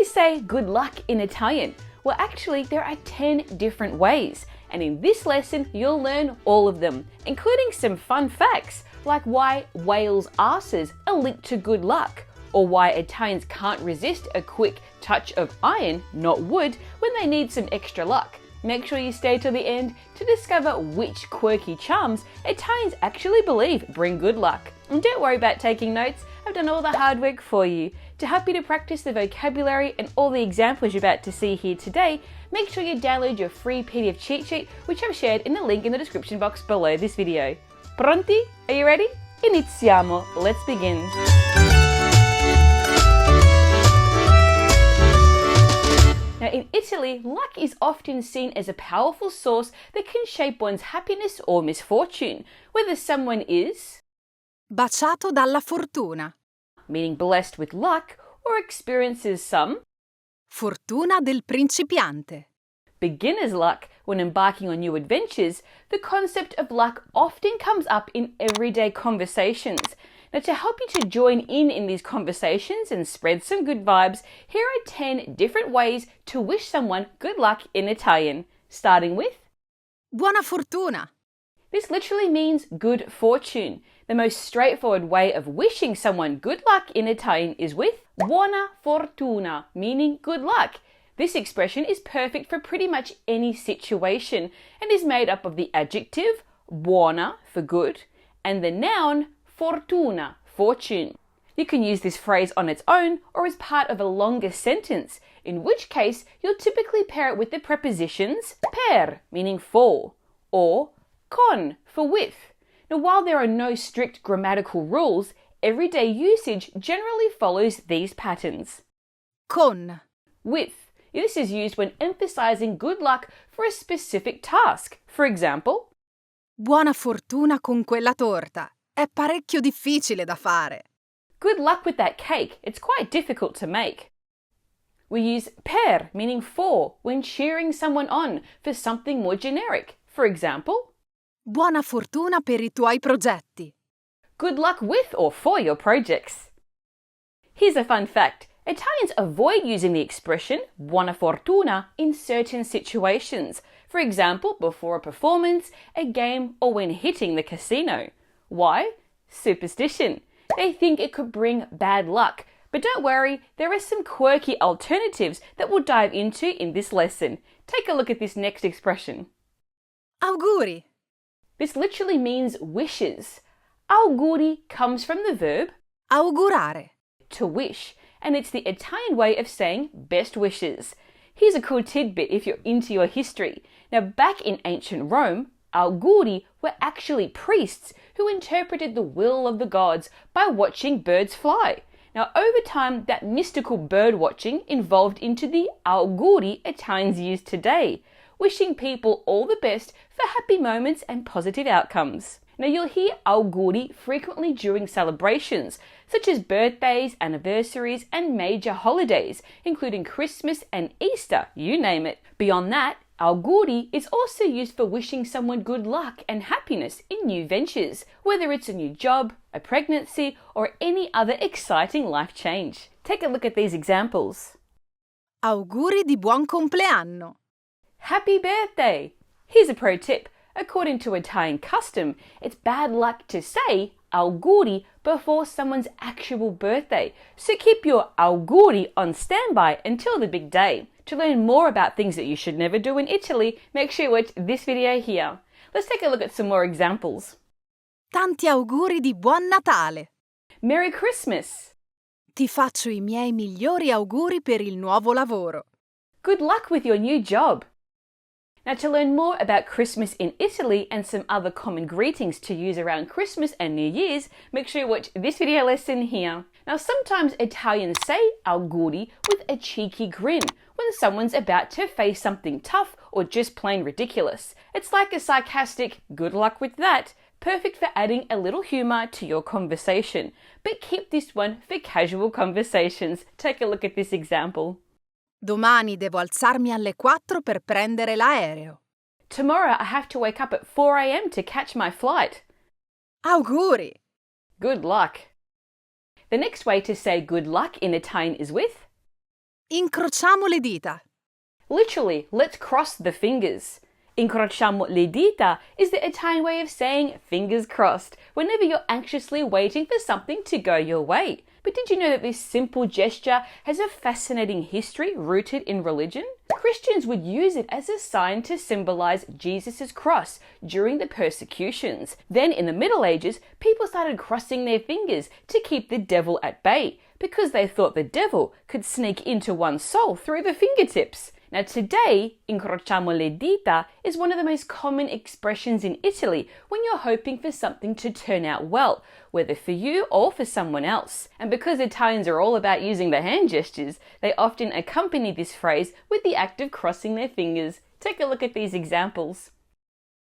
say good luck in Italian? Well, actually, there are 10 different ways. And in this lesson, you'll learn all of them, including some fun facts, like why whales' arses are linked to good luck, or why Italians can't resist a quick touch of iron, not wood, when they need some extra luck. Make sure you stay till the end to discover which quirky charms Italians actually believe bring good luck. And don't worry about taking notes, I've done all the hard work for you. To help you to practice the vocabulary and all the examples you're about to see here today, make sure you download your free PDF cheat sheet, which I've shared in the link in the description box below this video. Pronti? Are you ready? Iniziamo! Let's begin. Now, in Italy, luck is often seen as a powerful source that can shape one's happiness or misfortune, whether someone is baciato dalla fortuna, meaning blessed with luck, or experiences some fortuna del principiante, beginner's luck when embarking on new adventures. The concept of luck often comes up in everyday conversations. Now, to help you to join in these conversations and spread some good vibes, here are 10 different ways to wish someone good luck in Italian, starting with buona fortuna. This literally means good fortune. The most straightforward way of wishing someone good luck in Italian is with buona fortuna, meaning good luck. This expression is perfect for pretty much any situation and is made up of the adjective buona for good and the noun fortuna, fortune. You can use this phrase on its own or as part of a longer sentence, in which case you'll typically pair it with the prepositions per, meaning for, or con, for with. Now, while there are no strict grammatical rules, everyday usage generally follows these patterns. Con, with. This is used when emphasizing good luck for a specific task. For example, buona fortuna con quella torta. È parecchio difficile da fare. Good luck with that cake. It's quite difficult to make. We use per, meaning for, when cheering someone on for something more generic. For example, buona fortuna per I tuoi progetti. Good luck with or for your projects. Here's a fun fact. Italians avoid using the expression buona fortuna in certain situations. For example, before a performance, a game, or when hitting the casino. Why? Superstition. They think it could bring bad luck. But don't worry, there are some quirky alternatives that we'll dive into in this lesson. Take a look at this next expression. Auguri. This literally means wishes. Auguri comes from the verb augurare, to wish, and it's the Italian way of saying best wishes. Here's a cool tidbit if you're into your history. Now, back in ancient Rome, auguri were actually priests who interpreted the will of the gods by watching birds fly. Now, over time, that mystical bird watching evolved into the auguri Italians use today, wishing people all the best for happy moments and positive outcomes. Now, you'll hear auguri frequently during celebrations, such as birthdays, anniversaries, and major holidays, including Christmas and Easter, you name it. Beyond that, auguri is also used for wishing someone good luck and happiness in new ventures, whether it's a new job, a pregnancy, or any other exciting life change. Take a look at these examples. Auguri di buon compleanno. Happy birthday! Here's a pro tip. According to Italian custom, it's bad luck to say auguri before someone's actual birthday. So keep your auguri on standby until the big day. To learn more about things that you should never do in Italy, make sure you watch this video here. Let's take a look at some more examples. Tanti auguri di buon Natale. Merry Christmas! Ti faccio I miei migliori auguri per il nuovo lavoro. Good luck with your new job! Now, to learn more about Christmas in Italy and some other common greetings to use around Christmas and New Year's, make sure you watch this video lesson here. Now, sometimes Italians say auguri with a cheeky grin when someone's about to face something tough or just plain ridiculous. It's like a sarcastic good luck with that, perfect for adding a little humour to your conversation. But keep this one for casual conversations. Take a look at this example. Domani devo alzarmi alle 4 per prendere l'aereo. Tomorrow I have to wake up at 4 a.m. to catch my flight. Auguri! Good luck. The next way to say good luck in Italian is with Incrociamo le dita. Literally, let's cross the fingers. Incrociamo le dita is the Italian way of saying fingers crossed whenever you're anxiously waiting for something to go your way. But did you know that this simple gesture has a fascinating history rooted in religion? Christians would use it as a sign to symbolize Jesus' cross during the persecutions. Then in the Middle Ages, people started crossing their fingers to keep the devil at bay because they thought the devil could sneak into one's soul through the fingertips. Now today, incrociamo le dita is one of the most common expressions in Italy when you're hoping for something to turn out well, whether for you or for someone else. And because Italians are all about using the hand gestures, they often accompany this phrase with the act of crossing their fingers. Take a look at these examples.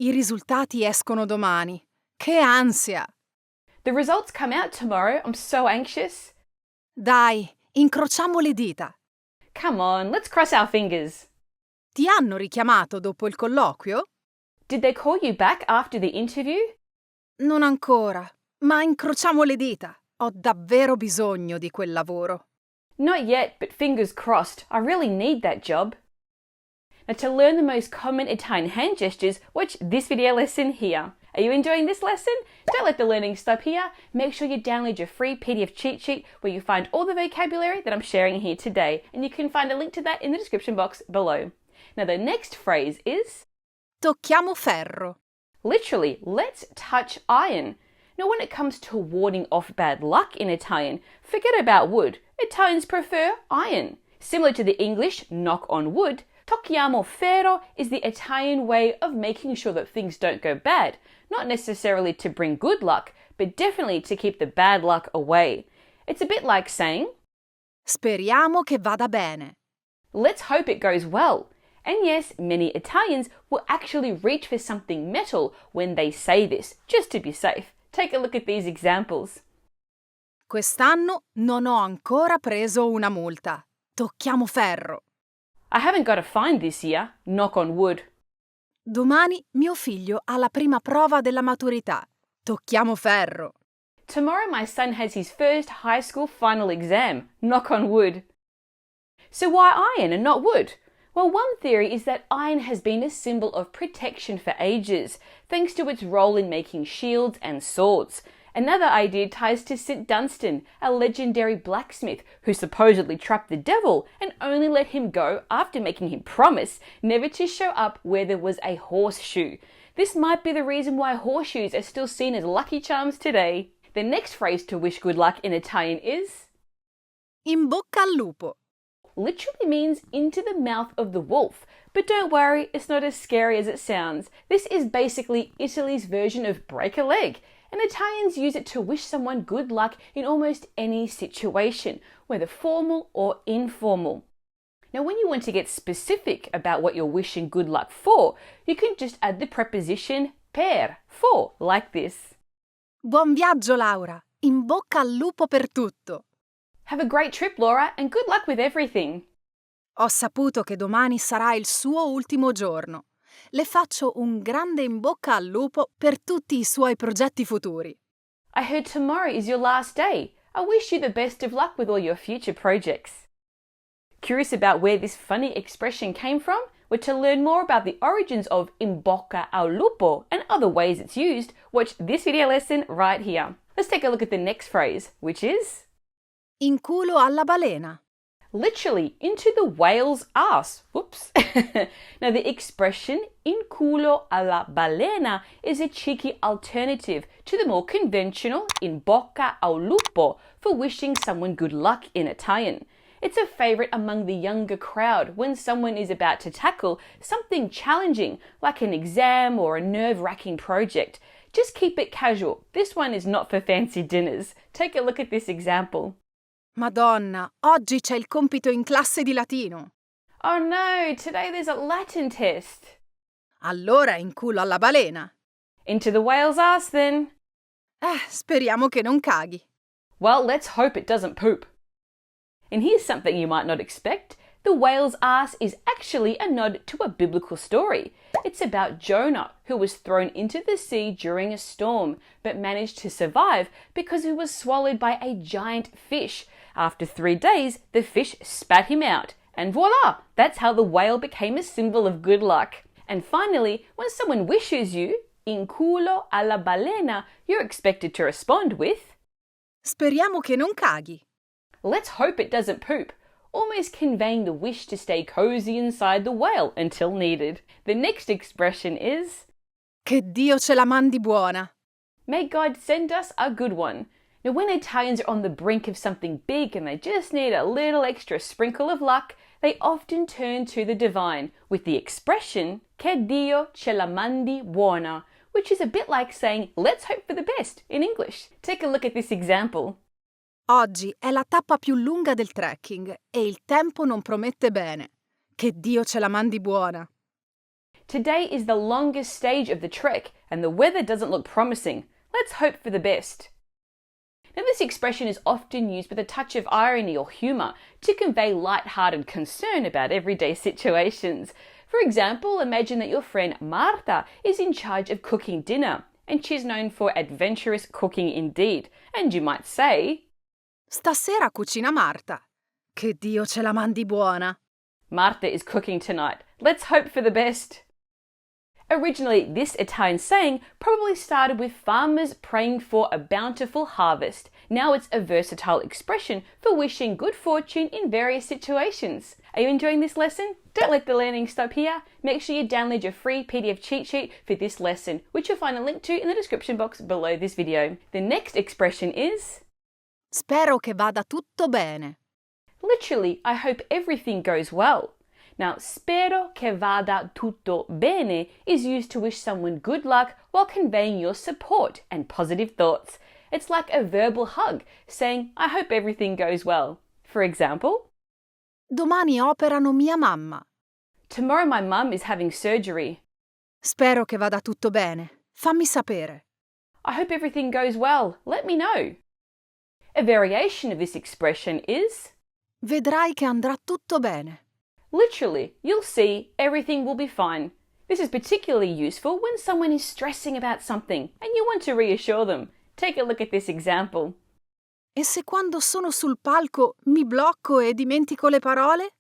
I risultati escono domani. Che ansia! The results come out tomorrow. I'm so anxious. Dai, incrociamo le dita. Come on, let's cross our fingers. Ti hanno richiamato dopo il colloquio? Did they call you back after the interview? Non ancora, ma incrociamo le dita. Ho davvero bisogno di quel lavoro. Not yet, but fingers crossed. I really need that job. Now to learn the most common Italian hand gestures, watch this video lesson here. Are you enjoying this lesson? Don't let the learning stop here. Make sure you download your free PDF cheat sheet where you find all the vocabulary that I'm sharing here today, and you can find a link to that in the description box below. Now the next phrase is Tocchiamo ferro. literally, let's touch iron. Now when it comes to warding off bad luck in Italian, forget about wood. Italians prefer iron. Similar to the English knock on wood, tocchiamo ferro is the Italian way of making sure that things don't go bad, not necessarily to bring good luck, but definitely to keep the bad luck away. It's a bit like saying, Speriamo che vada bene. let's hope it goes well. And yes, many Italians will actually reach for something metal when they say this, just to be safe. Take a look at these examples. Quest'anno non ho ancora preso una multa. Tocchiamo ferro. I haven't got a fine this year, knock on wood. Domani mio figlio ha la prima prova della maturità. Tocchiamo ferro. Tomorrow my son has his first high school final exam, knock on wood. So why iron and not wood? Well, one theory is that iron has been a symbol of protection for ages, thanks to its role in making shields and swords. Another idea ties to St. Dunstan, a legendary blacksmith who supposedly trapped the devil and only let him go after making him promise never to show up where there was a horseshoe. This might be the reason why horseshoes are still seen as lucky charms today. The next phrase to wish good luck in Italian is In bocca al lupo. literally means into the mouth of the wolf. But don't worry, it's not as scary as it sounds. This is basically Italy's version of break a leg. And Italians use it to wish someone good luck in almost any situation, whether formal or informal. Now, when you want to get specific about what you're wishing good luck for, you can just add the preposition per, for, like this. Buon viaggio, Laura. In bocca al lupo per tutto. Have a great trip, Laura, and good luck with everything. Ho saputo che domani sarà il suo ultimo giorno. Le faccio un grande in bocca al lupo per tutti I suoi progetti futuri. I heard tomorrow is your last day. I wish you the best of luck with all your future projects. Curious about where this funny expression came from? Well, to learn more about the origins of in bocca al lupo and other ways it's used, watch this video lesson right here. Let's take a look at the next phrase, which is In culo alla balena. literally into the whale's ass. Whoops. Now the expression in culo alla balena is a cheeky alternative to the more conventional in bocca al lupo for wishing someone good luck in Italian. It's a favorite among the younger crowd when someone is about to tackle something challenging like an exam or a nerve-wracking project. Just keep it casual. This one is not for fancy dinners. Take a look at this example. Madonna, oggi c'è il compito in classe di latino. Oh no, today there's a Latin test. Allora in culo alla balena. Into the whale's ass then. Speriamo che non caghi. Well, let's hope it doesn't poop. And here's something you might not expect. The whale's ass is actually a nod to a biblical story. It's about Jonah, who was thrown into the sea during a storm, but managed to survive because he was swallowed by a giant fish. After 3 days, the fish spat him out. And voila! That's how the whale became a symbol of good luck. And finally, when someone wishes you, in culo alla balena, you're expected to respond with Speriamo che non caghi. let's hope it doesn't poop, almost conveying the wish to stay cozy inside the whale until needed. The next expression is Che Dio ce la mandi buona. may God send us a good one. Now, when Italians are on the brink of something big and they just need a little extra sprinkle of luck, they often turn to the divine with the expression che Dio ce la mandi buona, which is a bit like saying let's hope for the best in English. Take a look at this example. Oggi è la tappa più lunga del trekking e il tempo non promette bene. Che Dio ce la mandi buona. Today is the longest stage of the trek and the weather doesn't look promising. Let's hope for the best. Now, this expression is often used with a touch of irony or humour to convey light-hearted concern about everyday situations. For example, imagine that your friend Marta is in charge of cooking dinner, and she's known for adventurous cooking indeed. And you might say, Stasera cucina Marta. Che Dio ce la mandi buona. Marta is cooking tonight. Let's hope for the best. Originally, this Italian saying probably started with farmers praying for a bountiful harvest. Now it's a versatile expression for wishing good fortune in various situations. Are you enjoying this lesson? Don't let the learning stop here. Make sure you download your free PDF cheat sheet for this lesson, which you'll find a link to in the description box below this video. The next expression is Spero che vada tutto bene. literally, I hope everything goes well. Now, spero che vada tutto bene is used to wish someone good luck while conveying your support and positive thoughts. It's like a verbal hug, saying, I hope everything goes well. For example, Domani operano mia mamma. tomorrow my mum is having surgery. Spero che vada tutto bene. Fammi sapere. I hope everything goes well. Let me know. A variation of this expression is Vedrai che andrà tutto bene. literally, you'll see everything will be fine. This is particularly useful when someone is stressing about something and you want to reassure them. Take a look at this example. E se quando sono sul palco mi blocco e dimentico le parole?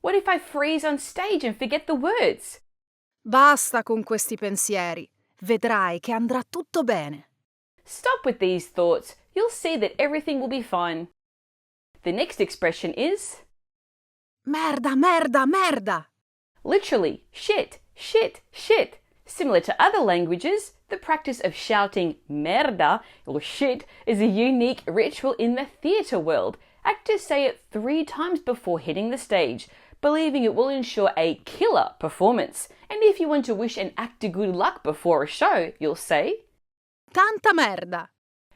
What if I freeze on stage and forget the words? Basta con questi pensieri. Vedrai che andrà tutto bene. Stop with these thoughts. You'll see that everything will be fine. The next expression is Merda, merda, merda. literally shit, shit, shit. Similar to other languages, the practice of shouting merda or shit is a unique ritual in the theatre world. Actors say it 3 times before hitting the stage, believing it will ensure a killer performance. And if you want to wish an actor good luck before a show, you'll say Tanta merda.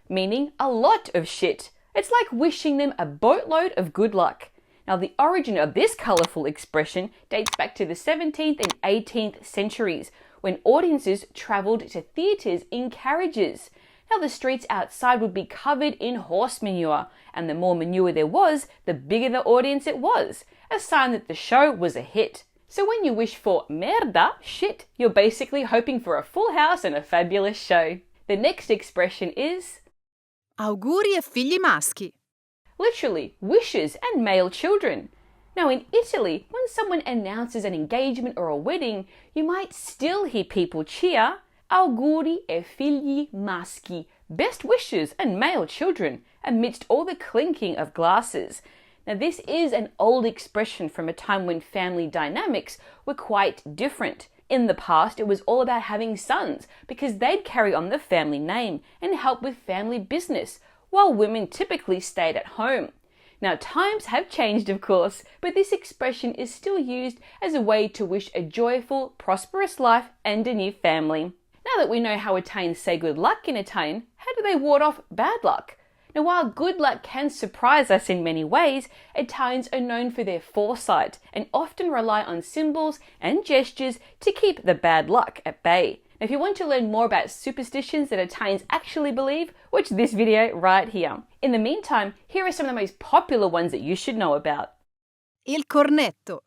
meaning a lot of shit. It's like wishing them a boatload of good luck. Now, the origin of this colourful expression dates back to the 17th and 18th centuries, when audiences travelled to theatres in carriages. Now, the streets outside would be covered in horse manure, and the more manure there was, the bigger the audience it was, a sign that the show was a hit. So when you wish for merda, shit, you're basically hoping for a full house and a fabulous show. The next expression is Auguri e figli maschi. literally wishes and male children. Now, in Italy, when someone announces an engagement or a wedding, you might still hear people cheer auguri e figli maschi, best wishes and male children, amidst all the clinking of glasses. Now, this is an old expression from a time when family dynamics were quite different. In the past, it was all about having sons because they'd carry on the family name and help with family business, while women typically stayed at home. Now, times have changed, of course, but this expression is still used as a way to wish a joyful, prosperous life and a new family. Now that we know how Italians say good luck in Italian, how do they ward off bad luck? Now, while good luck can surprise us in many ways, Italians are known for their foresight and often rely on symbols and gestures to keep the bad luck at bay. Now, if you want to learn more about superstitions that Italians actually believe, watch this video right here. In the meantime, here are some of the most popular ones that you should know about. Il cornetto.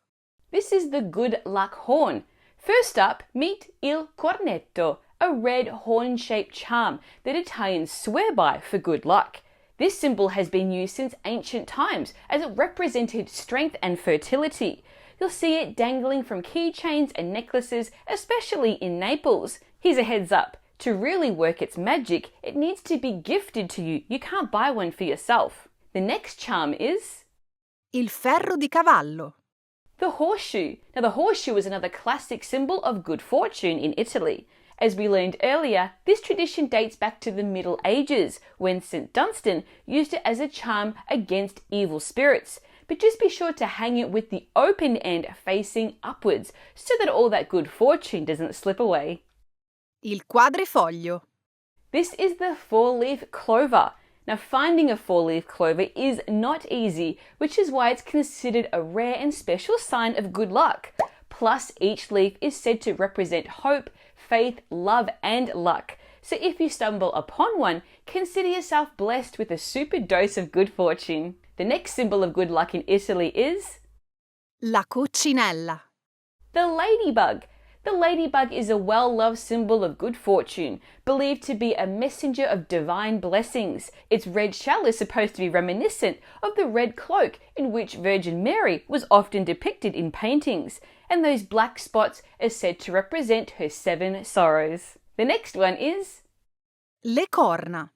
This is the good luck horn. First up, meet il cornetto, a red horn-shaped charm that Italians swear by for good luck. This symbol has been used since ancient times as it represented strength and fertility. You'll see it dangling from keychains and necklaces, especially in Naples. Here's a heads up. To really work its magic, it needs to be gifted to you. You can't buy one for yourself. The next charm is Il ferro di cavallo. the horseshoe. Now, the horseshoe is another classic symbol of good fortune in Italy. As we learned earlier, this tradition dates back to the Middle Ages, when St. Dunstan used it as a charm against evil spirits. But just be sure to hang it with the open end facing upwards, so that all that good fortune doesn't slip away. Il quadrifoglio. This is the four-leaf clover. Now, finding a four-leaf clover is not easy, which is why it's considered a rare and special sign of good luck. Plus, each leaf is said to represent hope, faith, love, and luck. So if you stumble upon one, consider yourself blessed with a super dose of good fortune. The next symbol of good luck in Italy is La coccinella. the ladybug. The ladybug is a well-loved symbol of good fortune, believed to be a messenger of divine blessings. Its red shell is supposed to be reminiscent of the red cloak in which Virgin Mary was often depicted in paintings, and those black spots are said to represent her 7 sorrows. The next one is Le corna.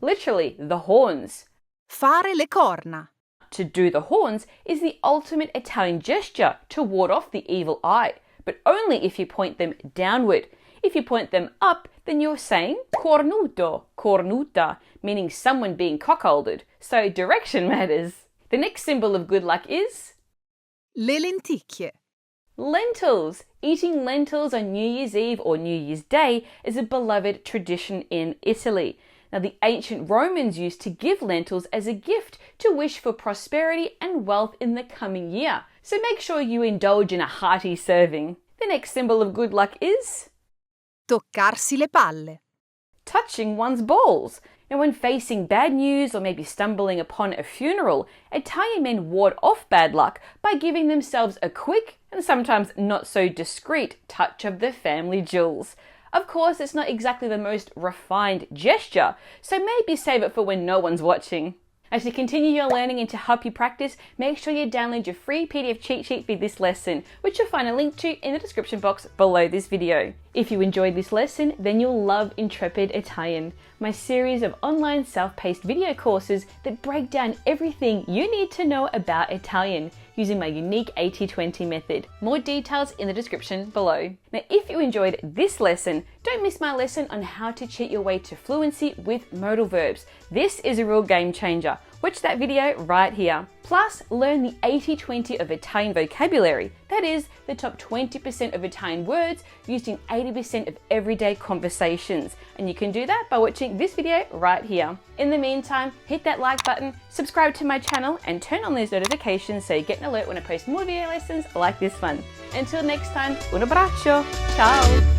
literally the horns. Fare le corna. To do the horns is the ultimate Italian gesture to ward off the evil eye, but only if you point them downward. If you point them up, then you're saying cornuto, cornuta, meaning someone being cuckolded. So direction matters. The next symbol of good luck is Le lenticchie. lentils. Eating lentils on New Year's Eve or New Year's Day is a beloved tradition in Italy. Now, the ancient Romans used to give lentils as a gift to wish for prosperity and wealth in the coming year. So make sure you indulge in a hearty serving. The next symbol of good luck is Toccarsi le palle. touching one's balls. Now, when facing bad news or maybe stumbling upon a funeral, Italian men ward off bad luck by giving themselves a quick and sometimes not so discreet touch of the family jewels. Of course, it's not exactly the most refined gesture, so maybe save it for when no one's watching. As you continue your learning and to help you practice, make sure you download your free PDF cheat sheet for this lesson, which you'll find a link to in the description box below this video. If you enjoyed this lesson, then you'll love Intrepid Italian, my series of online self-paced video courses that break down everything you need to know about Italian using my unique 80-20 method. More details in the description below. Now, if you enjoyed this lesson, don't miss my lesson on how to cheat your way to fluency with modal verbs. This is a real game changer. Watch that video right here. Plus, learn the 80-20 of Italian vocabulary. That is, the top 20% of Italian words used in 80% of everyday conversations. And you can do that by watching this video right here. In the meantime, hit that like button, subscribe to my channel, and turn on those notifications so you get an alert when I post more video lessons like this one. Until next time, un abbraccio. Ciao!